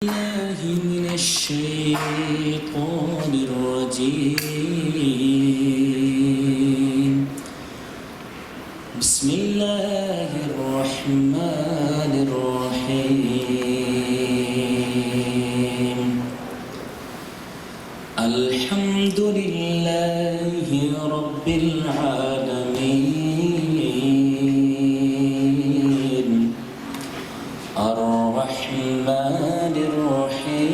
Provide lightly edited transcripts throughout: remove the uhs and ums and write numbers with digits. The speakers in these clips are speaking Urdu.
الله من الشيطان الرجيم. بسم الله الرحمن الرحيم. الحمد لله رب العالمين الرحمن الرحيم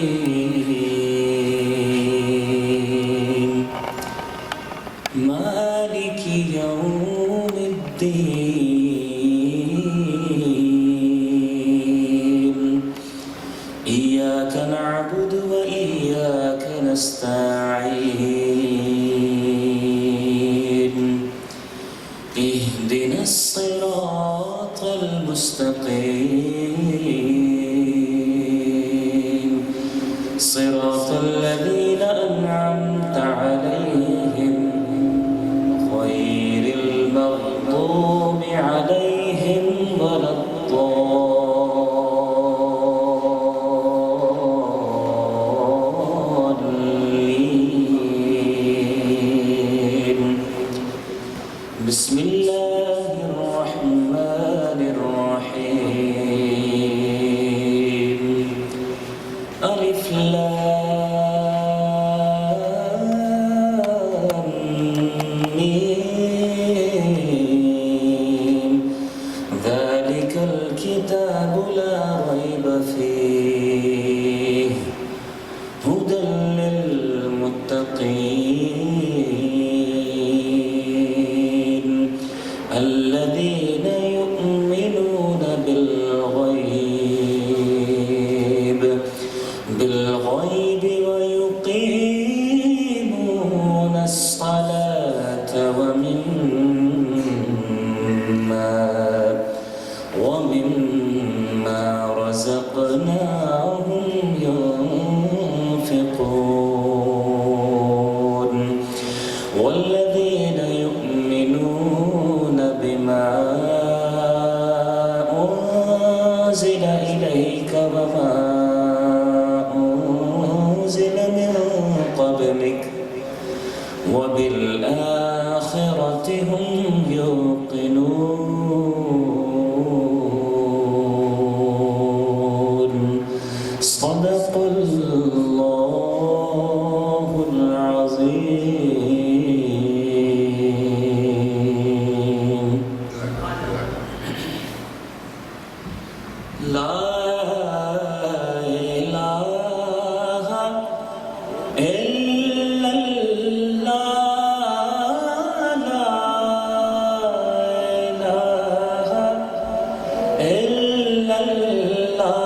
مالك يوم الدين إياك نعبد وإياك نستعين اهدنا الصراط المستقيم صراط الذين أنعمت عليهم غير المغضوب عليهم ولا الضالين. بسم الله الرحمن الرحيم. ألف لام ميم ذلك الكتاب لا ريب فيه هدى للمتقين الذين يؤمنون بالغيب ويقيمون الصلاة ومما رزقناهم ينفقون والذين يؤمنون بما أنزل إليك وما أنزل من قبلك وبالآخرة هم يوقنون. صدق الله العظيم. لا إله إلا الله لا إله إلا الله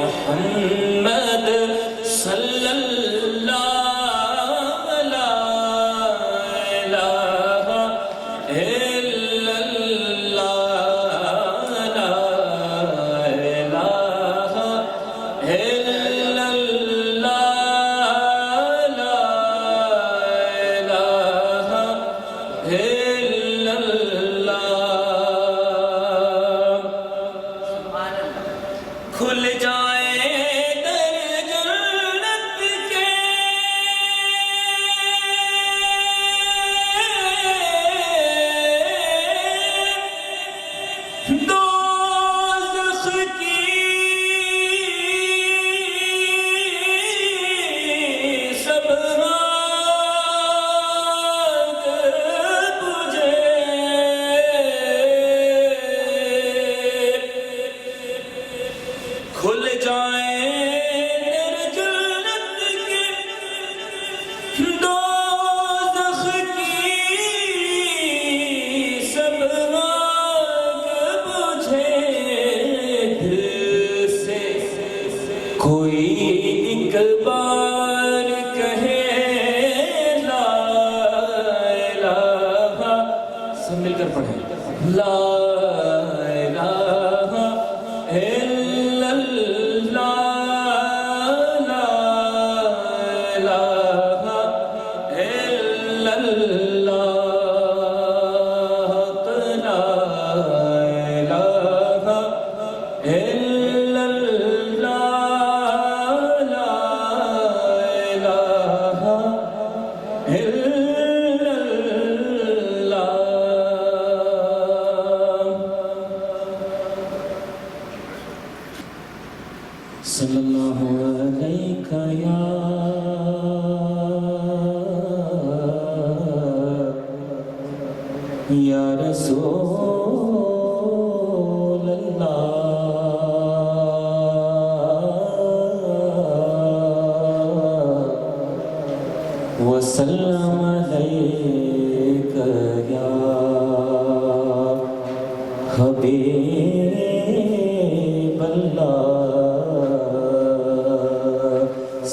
محمد صلى الله لا بار کہے لا الہ، سب مل کر پڑھیں لا الہ الا اللہ، لا الہ الا اللہ، لا الہ الا اللہ، لا الہ الا اللہ۔ صلی اللہ علیہ یا رسول اللہ، وسلم علیک یا حبیب اللہ،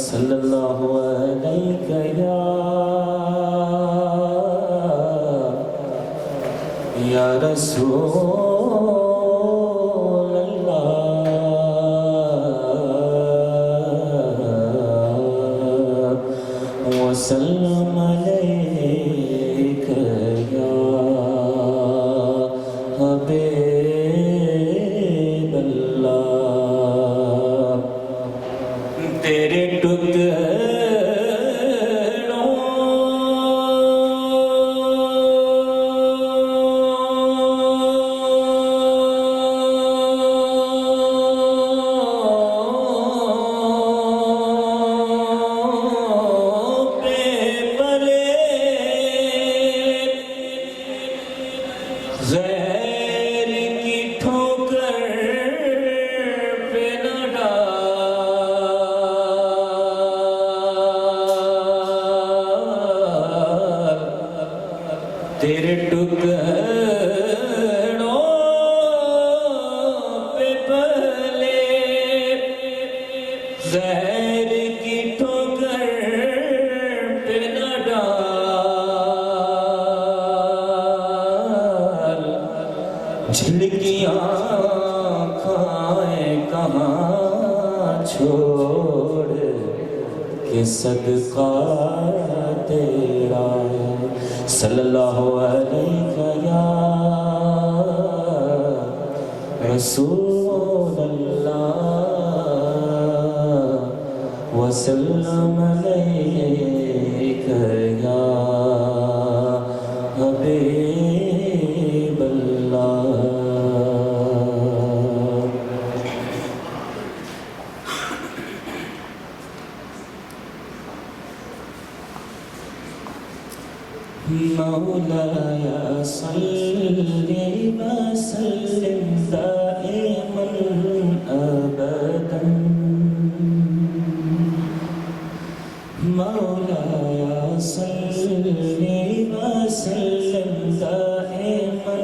صلی اللہ علیہ یا رسول اللہ، وسلم علیک یا حبیب اللہ۔ تیرے غیر کی ٹھوکر پہ نہ ڈال، تیرے ٹکڑوں پہ پلے غیر کی ٹھوکر پہ نہ ڈال، جھلکیاں کھائیں کہاں چھوڑ کے صدقہ تیرا، صلی اللہ علیہ یا رسول اللہ، وسلم علیک یا حبیب اللہ۔ مولاي صل وسلم دائما أبدا، مولاي صل وسلم دائما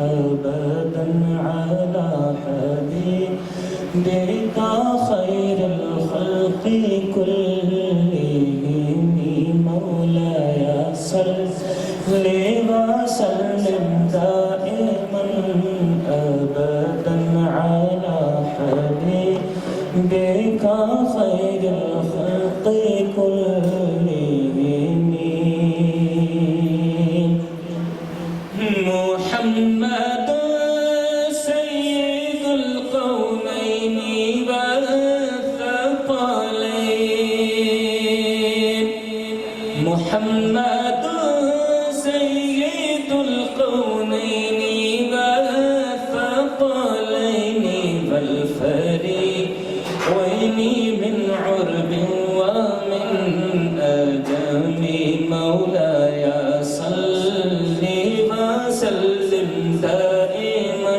أبدا على حبيبك خير الخلق كلهم، مولاي صل وسلم دائما أبدا على حبيبك خير الخلق كلهم، محمد سيد القومين والثقلين، محمد سيد القونين والثقلين والفريقين من عرب ومن أجم، مولاي صل وسلم دائما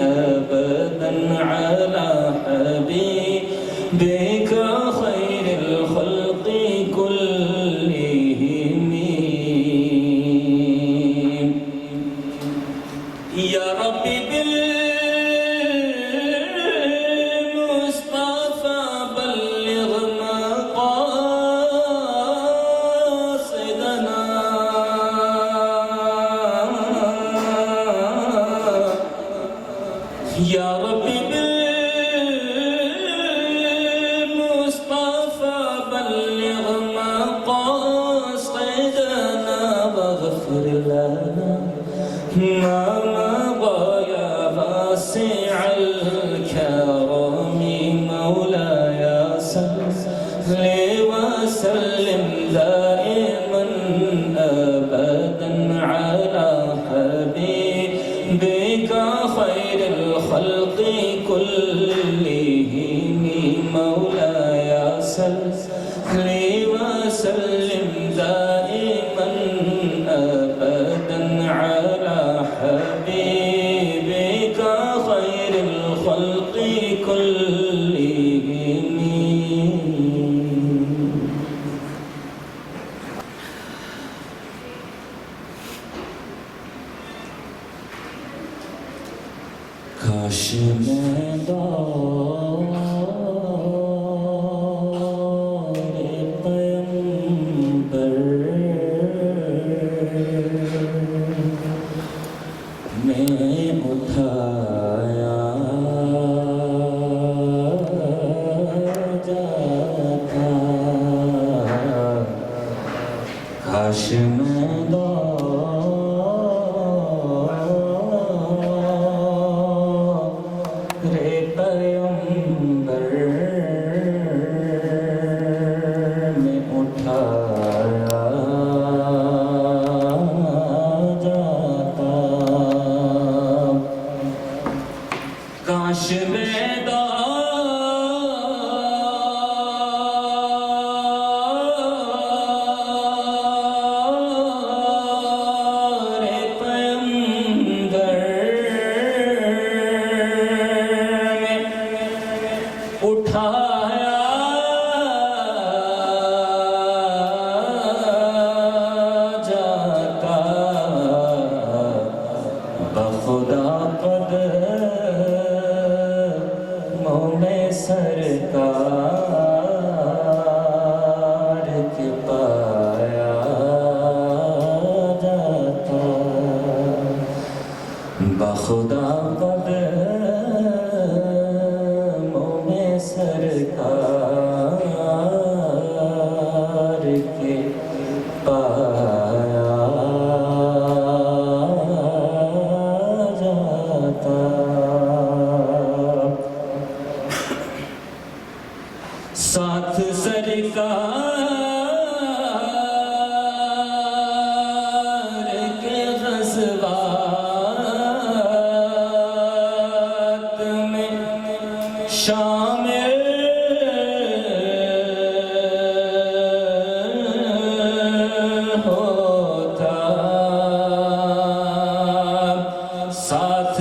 أبدا على حبيبك خير الخلق كلهم، وسلم دائما أبدا على حبيبك خير الخلق كلهم مولاي صل وسلم دائما أبدا على حبيبك خير الخلق كلهم. کاش میں دور پیمبر میں اٹھایا جاتا. کاش میں کاش سرکار کے پایا جاتا. بخدا قدموں میں سرکار کے پایا جاتا. ساتھ سرکار کے غزوات میں شامل ہوتا. ساتھ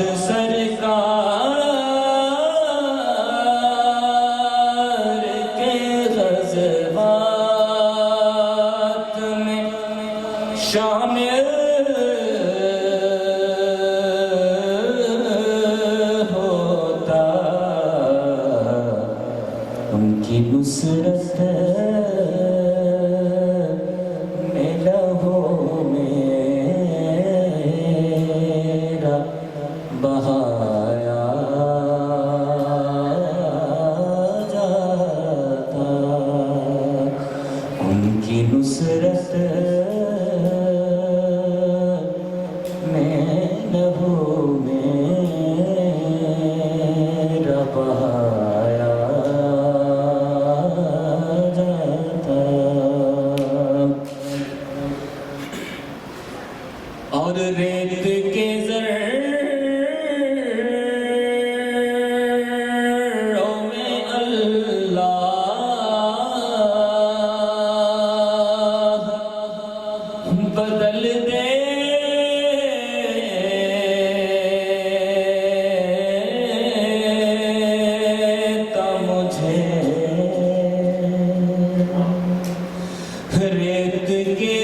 شامل ہوتا. ان کی نصرت میں لہو میرا بہایا جاتا. ان کی نصرت اور ریت کے ذروں میں اللہ بدل دیتا مجھے. ریت کے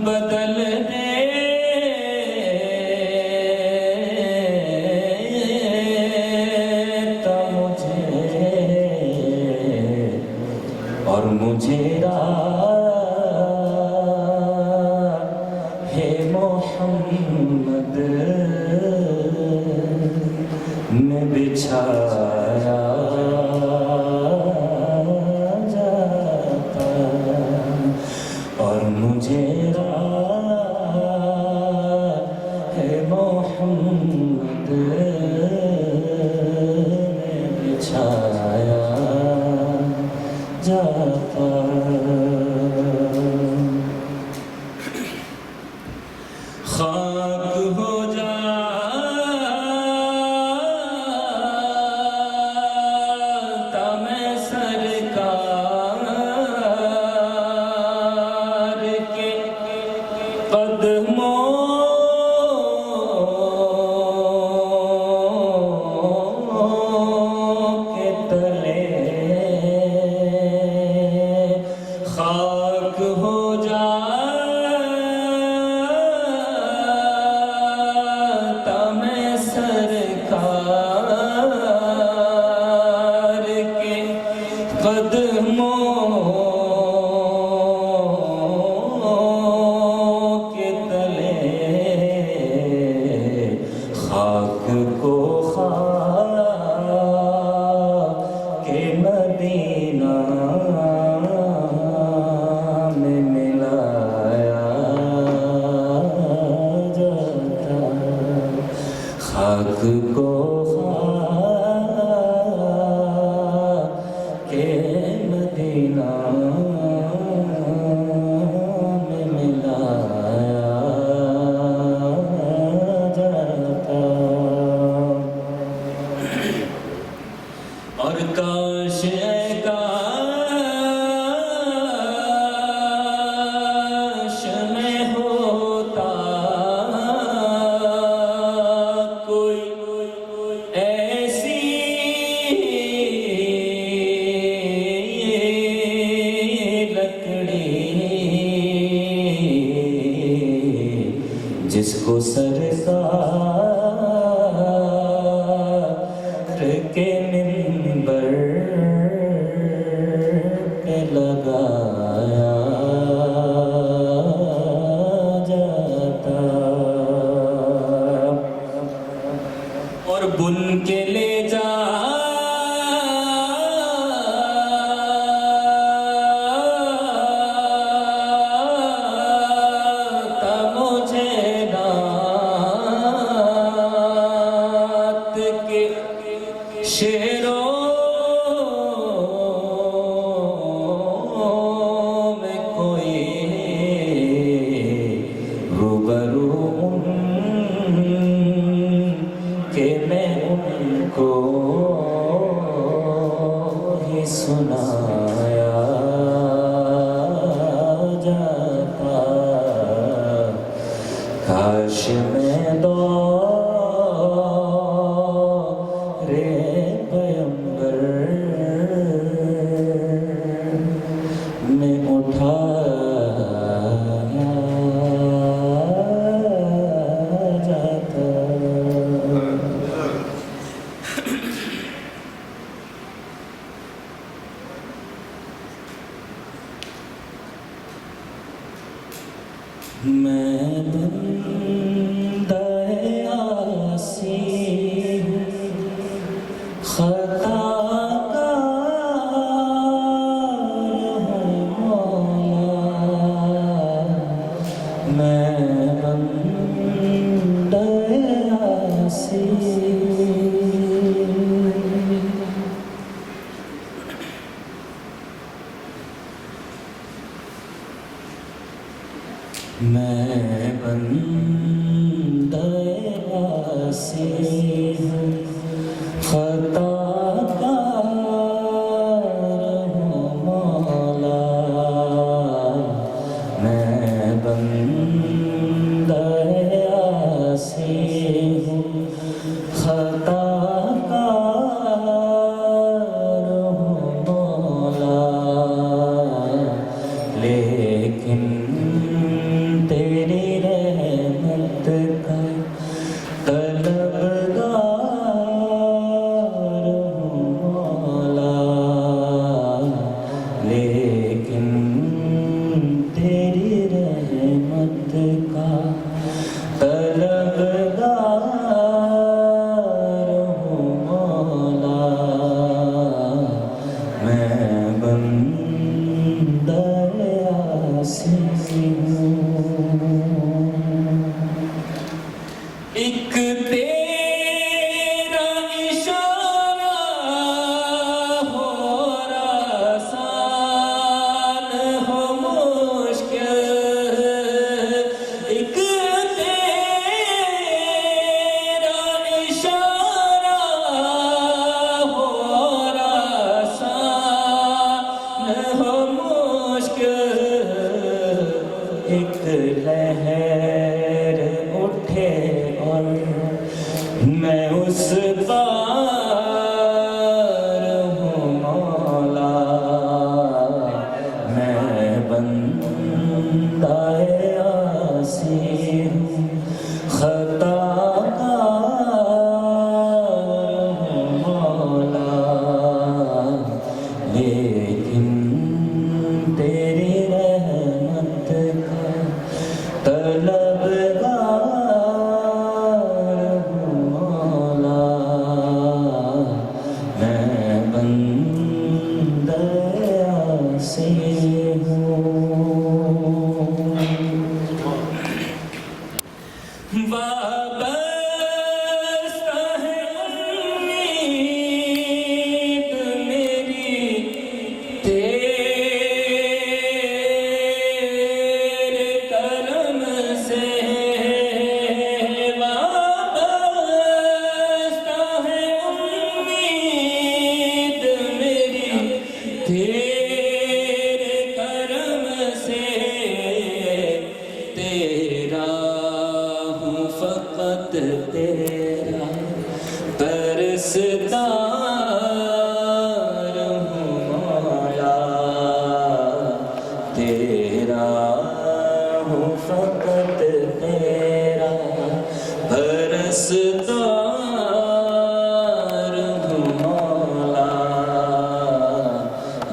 بدل دیتا مجھے. اور مجھے راہ محمد میں بچھایا جاتا. اور مجھے راہ ہے محمد نے بچھایا جاتا خاک ہو جاتا میں سرکار کے قدموں کے تلے خاک ہو جاتا میں سرکار کے قدموں کے تلے خاک کو خاک مدینہ میں ملایا جاتا خاک کو خاک مدینہ میں ملایا جاتا اور کاش اے کاش میں ہوتا کوئی ایسی لکڑی جس کو سرکار کے منبر پہ لگایا جاتا اور بن کے لے جاتا مجھے رات کے شیروں میں کوئی روبرو کہ میں ان کو ہی سنایا جاتا کاش میں پیمبر میں اٹھایا جاتا میں بندہ عاصی ہوں خطا کار ہوں مولا میں بندہ عاصی میں بندہ عاصی ہوں خطا کار ہوں مولا میں بندہ عاصی ہوں خطا کار ہوں مولا لیکن تیری رحمت کا طلبگار ہوں مولا لیکن تیری رحمت کا طلبگار ہوں مولا میں بندہ عاصی ہوں ایک تیرا اشارہ ہو آسان ہو مشکل، ایک تیرا اشارہ ہو آسان ہو مشکل، ایک لہر اٹھے اور میں اس پار ہوں مولا، میں بندہ عاصی ہوں، خطا کار ہوں مولا، لیکن تیری رحمت کا طلبگار ہوں مولا، میں بندہ عاصی ہوں۔ وابستہ ہے امید میری تیرے کرم سے، وابستہ ہے امید میری تیرے کرم سے، تیرا ہوں فقط تیرا ترسدار ہوں مولا، تیرا ہوں فقط تیرا پرستار ہوں مولا،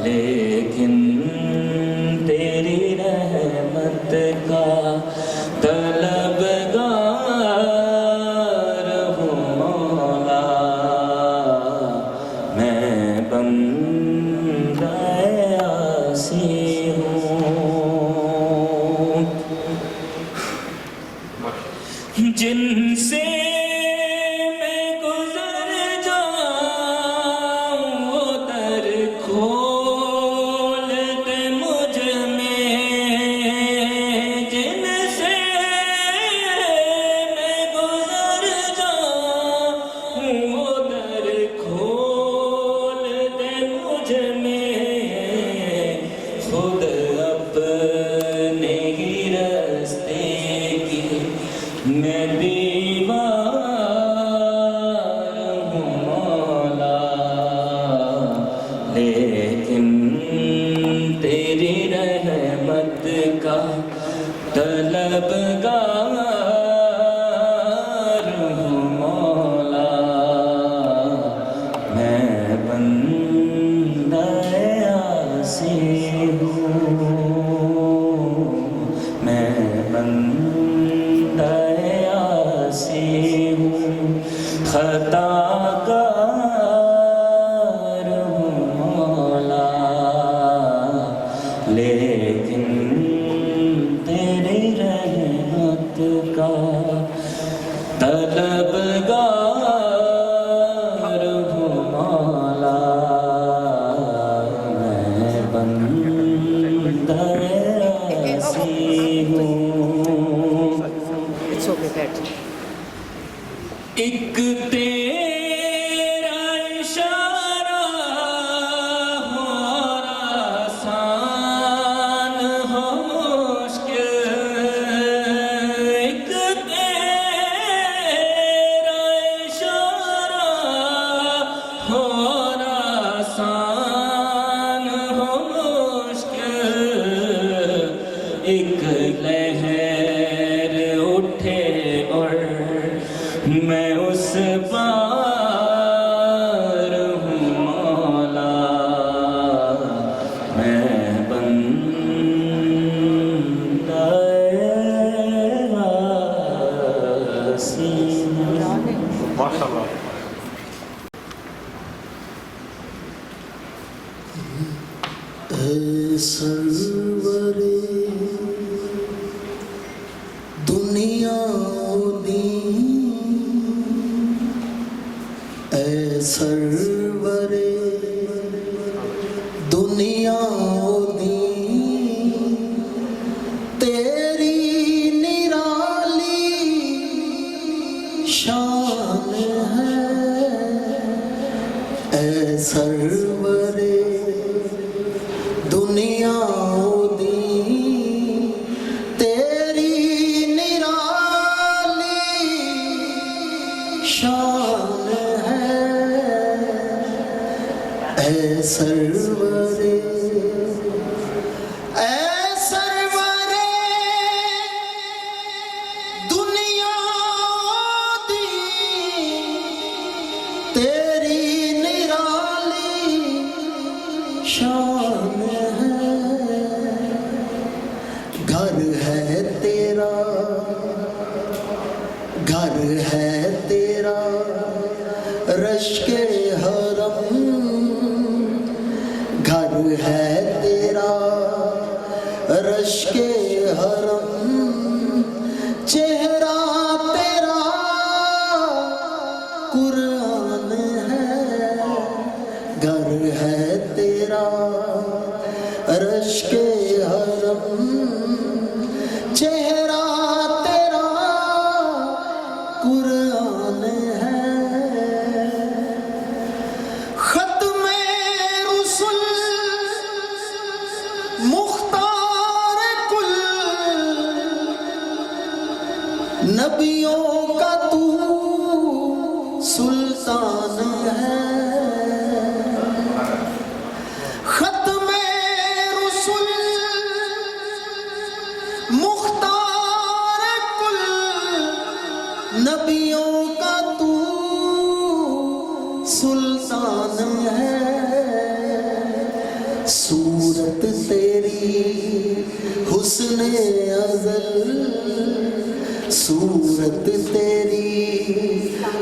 لیکن تیری رحمت کا طلبگار ہوں مولا، میں بندہ عاصی ہوں، جن سے میں گزر جاؤں وہ در کھول دے مجھ میں، جن سے میں گزر جاؤں وہ در کھول دے مجھ میں، خود اپنے ہی راستے کی میں دیوار ہوں مولا، لیکن تیری رحمت کا طلبگار ہوں مولا، میں بندہ عاصی ہوں، میں بندہ عاصی ہوں، خطا کار ہوں مولا، لیکن تیری رحمت کا طلبگار ہوں مولا، میں بندہ عاصی ہوں۔ ایک تیرا اشارہ ہو آسان ہو مشکل، ایک تیرا اشارہ ہو آسان ہو مشکل، ایک لہر اٹھے اور میں اس پار ہوں مولا، میں بندہ عاصی ہوں۔ ماشاءاللہ۔ اے سرور دنیا و دین سرورے دنیا دی تیری نرالی شان ہے اے سرورے دنیا دی تیری نرالی شان ہے اے سرورے دنیا دی تیری نرالی شان ہے گھر ہے تیرا گھر ہے تیرا رشک حرم گھر ہے تیرا رشک حرم چہرہ تیرا قرآن ہے گھر ہے تیرا رشک حرم چہرہ تیرا قرآن ہے ختم رسل مختار کل نبیوں کا تو سلطان ہے ختم رسل مختار کل نبیوں کا تو سلطان ہے صورت تیری حسن ازل صورت تیری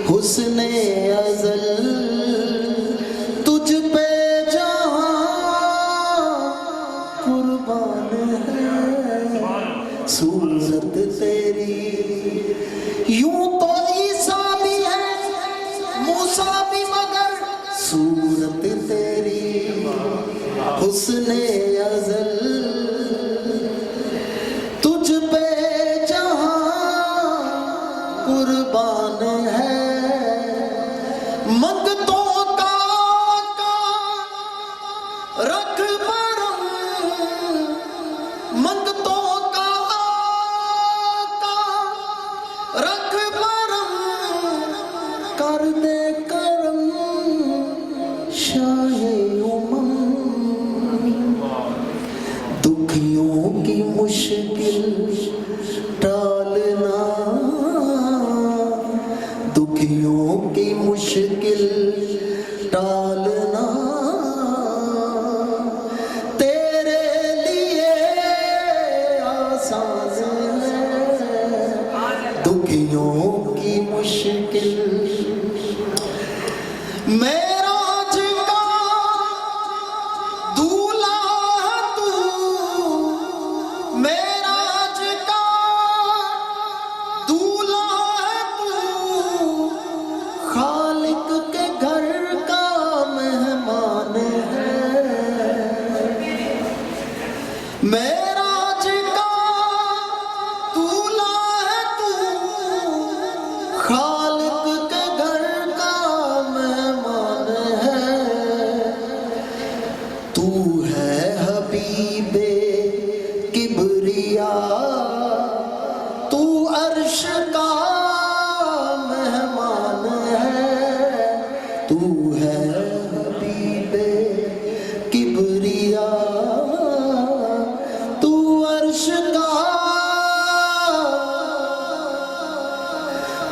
حسن ازل تجھ پہ جہاں قربان ہے صورت تیری یوں تو عیسیٰ بھی ہے موسیٰ بھی مگر صورت تیری حسن ازل تجھ پہ جہاں قربان ہے منگتوں کا رکھ برم منگتوں کا رکھ برم کر دے کرم شاہ امم دکھیوں کی مشکل ٹالنا دکھیوں کی مشکل ٹالنا تیرے لیے آسان ہے دکھیوں کی مشکل معراج کا دولہا ہے تو معراج کا دولہا ہے تو خالق کے گھر کا مہمان ہے معراج کا دولہا ہے تو خالق کے گھر کا مہمان ہے تو ہے حبیب کبریا تو عرش کا مہمان ہے تو ہے حبیب کبریا تو عرش کا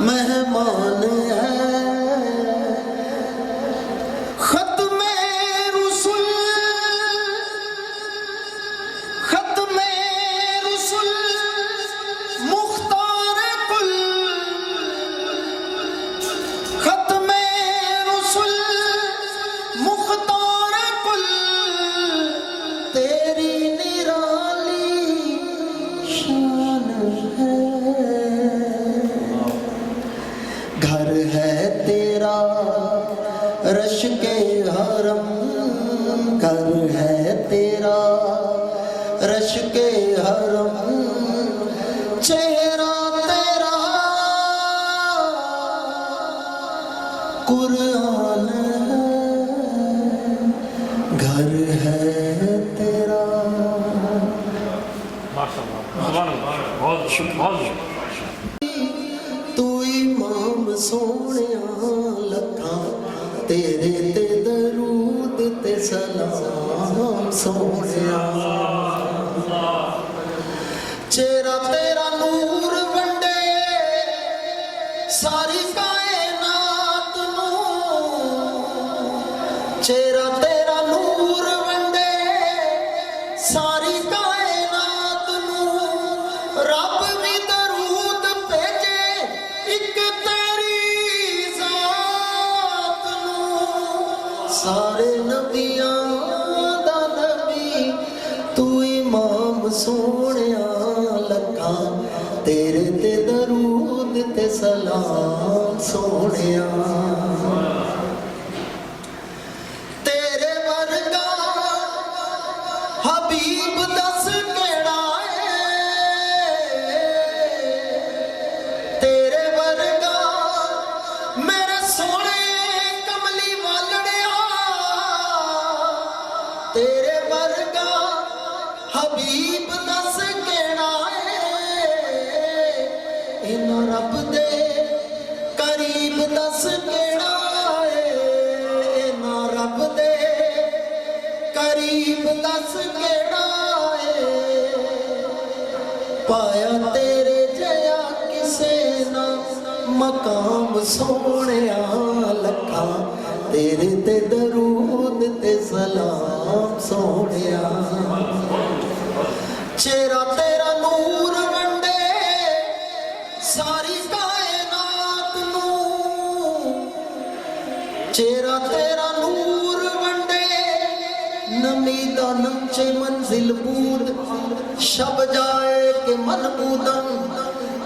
مہمان ہے ختم رسل مختار کل ختم رسل مختار کل تیری نرالی شان ہے گھر ہے تیرا رش کے حرم گھر ہے تیرا، رش کے حرم چہرہ تیرا، قرآن ہے گھر ہے تیرا۔ تو امام سونیا لکھاں تیرے تے درود تے سلام سونیا، چہرہ تیرا نور ونڈے ساری کائنات نو، چہرہ تیرا نور ونڈے ساری کائنات نو، رب بھی درود بھیجے ایک تیری ذات نو، سارے نبیاں دا نبی تو امام سونیا لکھاں تیرے تے درود تے سلام سونیا، تیرے ورگا حبیب دس کیڑا ہے، تیرے ورگا میرے سونے کملی والڑیا، تیرے ورگا حبیب دس کیڑا ہے، انہاں رب دے قریب دس کیڑا ہے، انہاں رب دے قریب دس کیڑا ہے، پایا تیرے جیا کسے نہ مقام سونیا لکھاں تیرے تے درود تے سلام سونیا، چہرہ تیرا نور ونڈے ساری کائنات نو، چہرہ تیرا نور ونڈے نمی دا نمچے منزل بود، شب جائے کہ من بودن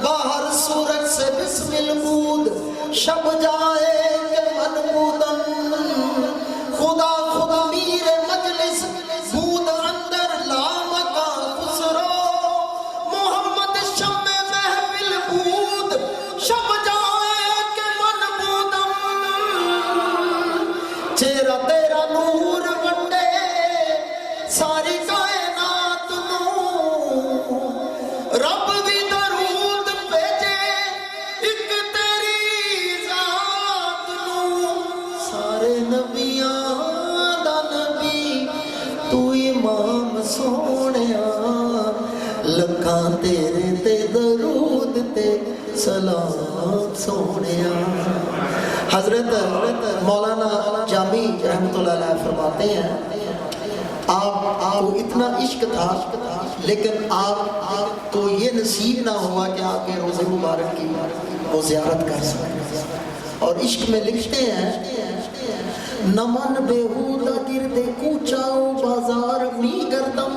باہر سورج سے بسمل بود، شب جائے کہ من بودن خدا خود میر مجلس بود اندر لامکا خسرو، محمد شم محفل بود شب جائے کہ من بودن، چہرہ تیرا نور ونڈے ساری کائنات نو، رب بھی درود بھیجے ایک تیری ذات نو، سارے نبیاں دا نبی تو امام سونیا لکھاں تیرے تے درود تے سلام سونیا۔ حضرت مولانا جامی رحمت اللہ علیہ فرماتے ہیں آپ کو اتنا عشق تھا لیکن آپ کو یہ نصیب نہ ہوا کہ آپ کے روزے مبارک کی وہ زیارت کر سکیں، اور عشق میں لکھتے ہیں نمن بیہودہ گردے کوچاؤ بازار می گردم،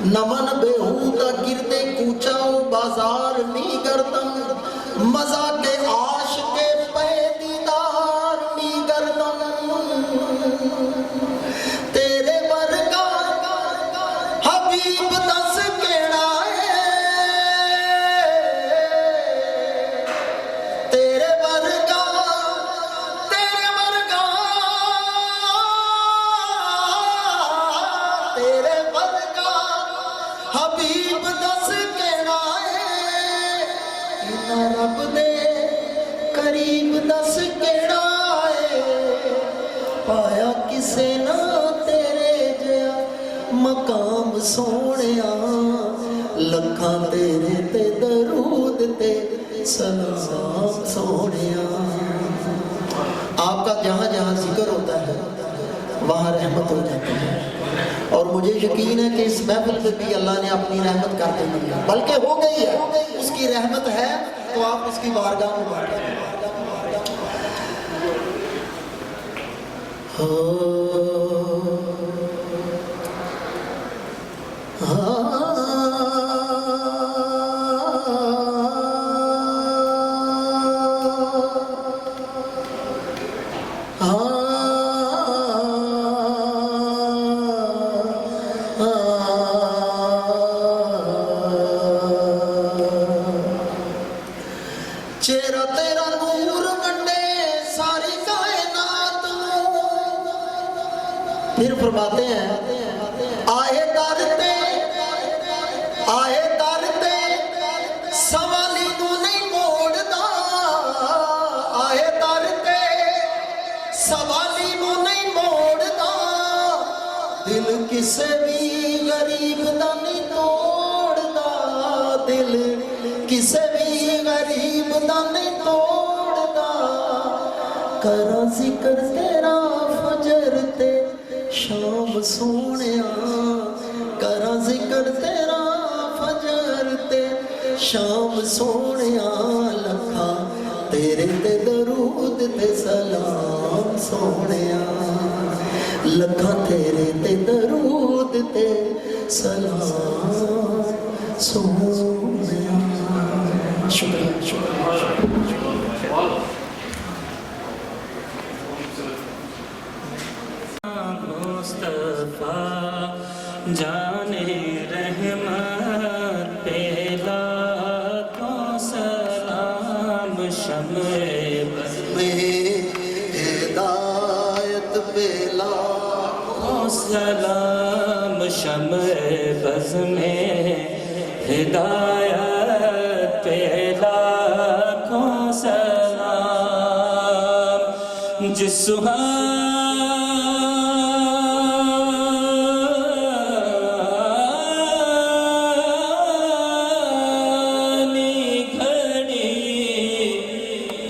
نمن بیہودہ گردے کوچاؤ بازار می گردم، مزہ کے عاشق پہ دیدار می گردم، تیرے ورگا حبیب دس کیڑا ہے، تیرے ورگا تیرے ورگا تیرے ورگا حبیب دس کیڑا ہے، انہاں رب دے قریب دس کیڑا ہے، پایا کسے نہ تیرے جیا مقام سونیا لکھاں تیرے تے درود تے سلام سونیا۔ آپ کا جہاں جہاں ذکر ہوتا ہے وہاں رحمت ہو جاتی ہے، اور مجھے یقین ہے کہ اس محفل پہ بھی اللہ نے اپنی رحمت کر دی ہے، بلکہ ہو گئی ہے، اس کی رحمت ہے تو آپ اس کی بارگاہ میں بیٹھیں۔ چہرہ تیرا نور منڈے ساری کائنات نو. پھر فرماتے ہیں آئے در تے سوالی نو نہیں موڑدا. آئے در تے سوالی نو نہیں موڑدا. دل کسے بھی غریب دا نہیں توڑدا. دل کسے بھی غریب دا نہیں توڑدا. کراں ذکر تیرا فجر تے شام سونیا. کراں ذکر تیرا فجر تے شام سونیا. لکھا تیرے تے درود تے سلام سونیا. لکھا تیرے تے درود تے سلام سونیا. شکریہ. مصطفیٰ جانے رحمت پہ لاکھوں سلام. شمع بز میں ہدایت پہ لاکھوں سلام. شمع بز میں ہدایت پہ لاکھوں سلام. جس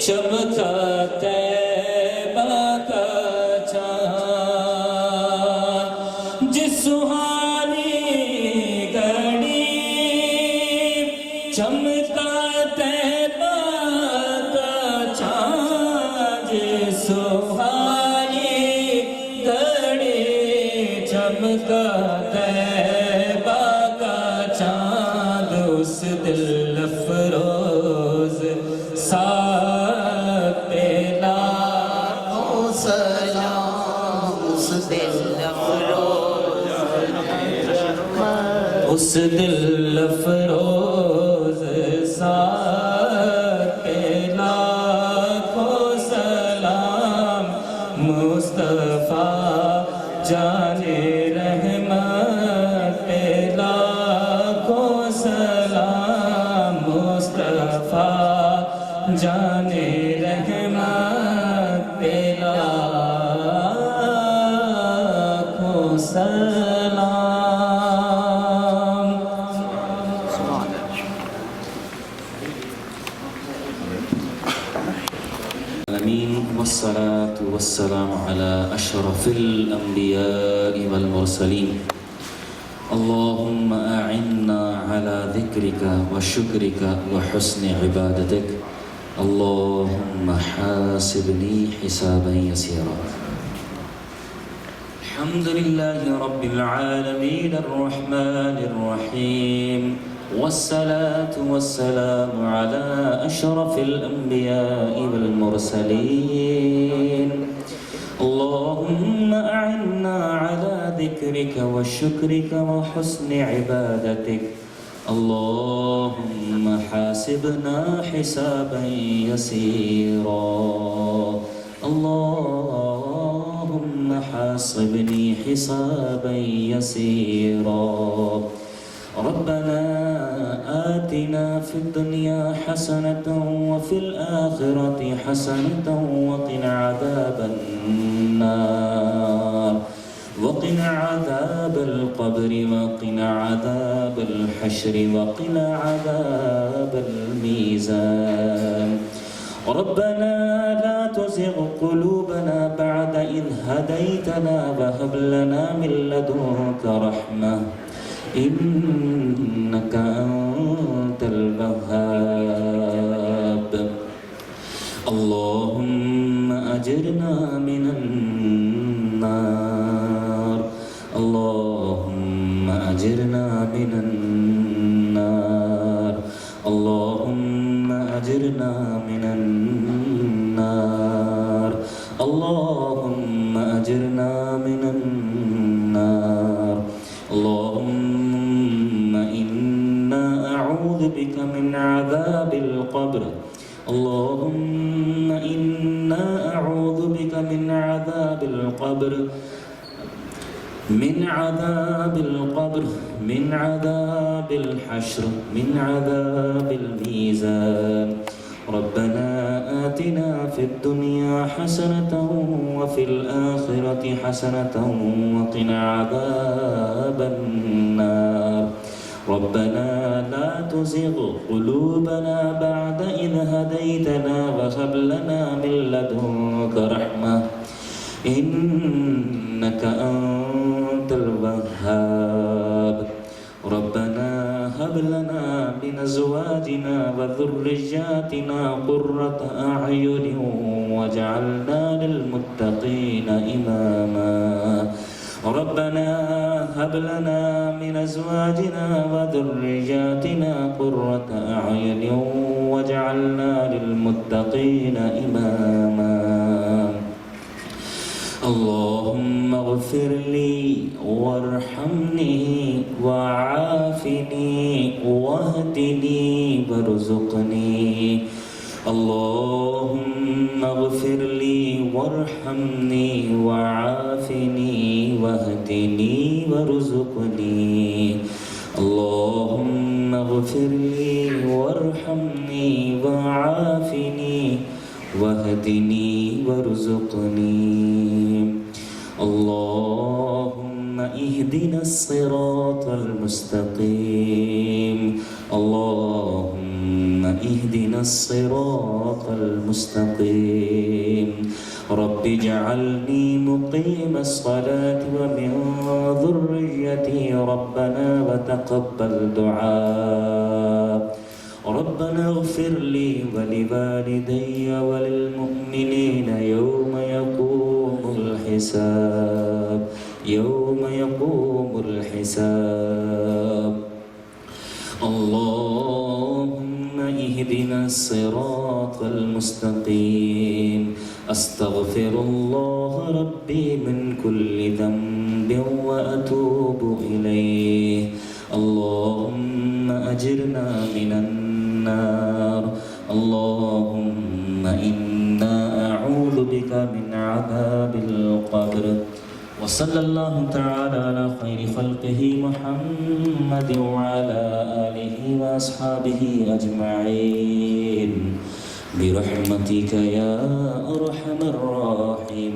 چمکا طیبہ کا چاند. جس سہانی گھڑی چمکا طیبہ کا چاند. جس سہانی گھڑی چمکا طیبہ کا چاند. اس دل افروز اس دل افروز ساتھ پہ لاکھوں سلام. مصطفیٰ جانے رحمت پہ لاکھوں سلام. مصطفیٰ جانے رحمت پہ لاکھوں سلام. والصلاة والسلام على أشرف الأنبياء والمرسلين. اللهم أعنا على ذكرك وشكرك وحسن عبادتك. اللهم حاسبني حسابا يسيرا. الحمد لله رب العالمين الرحمن الرحيم. والصلاة والسلام على أشرف الأنبياء والمرسلين. اللهم أعنا على ذكرك وشكرك وحسن عبادتك. اللهم حاسبنا حسابا يسيرا. اللهم حاسبني حسابا يسيرا. ربنا آتنا في الدنيا حسنة وفي الآخرة حسنة وقنا عذاب النار. وقنا عذاب القبر وقنا عذاب الحشر وقنا عذاب الميزان. ربنا لا تزغ قلوبنا بعد إذ هديتنا وهب لنا من لدنك رحمة إنك أنت الوهاب. اللهم أجرنا من النار. اللهم أجرنا من النار. اللهم أجرنا من النار. اللهم أجرنا من النار. اللهم إنا أعوذ بك من عذاب القبر اللهم إنا أعوذ بك من عذاب القبر من عذاب القبر من عذاب الحشر من عذاب الميزان ربنا آتنا في الدنيا حسنة وفي الآخرة حسنة وقنا عذاب النار ربنا لا تزغ قلوبنا بعد إذ هديتنا وهب لنا من لدنك رحمة إنك أنت الوهاب ربنا هب لنا من أزواجنا وذرياتنا قرة أعين واجعلنا للمتقين إماما ربنا هب لنا من أزواجنا وذرياتنا قرة أعين واجعلنا للمتقين إماما اللهم اغفر لي وارحمني وعافني واهدني وارزقني اللهم اغفر لي وارحمني وعافني واهدني وارزقني اللهم اغفر لي وارحمني وعافني واهدني وارزقني اللهم اهدنا الصراط المستقيم اللهم اهدنا الصراط المستقيم رب اجعلني مقيم الصلاة ومن ذريتي ربنا وتقبل دعاء ربنا اغفر لي ولوالدي وللمؤمنين يوم يقوم الحساب يوم يقوم الحساب اللهم اهدنا الصراط المستقيم أستغفر الله ربي من كل ذنب وأتوب إليه اللهم أجرنا من النار اللهم إنا أعوذ بك من عذاب القبر وصلى الله تعالى على خير خلقه محمد وعلى آله وأصحابه أجمعين برحمتك يا أرحم الراحمين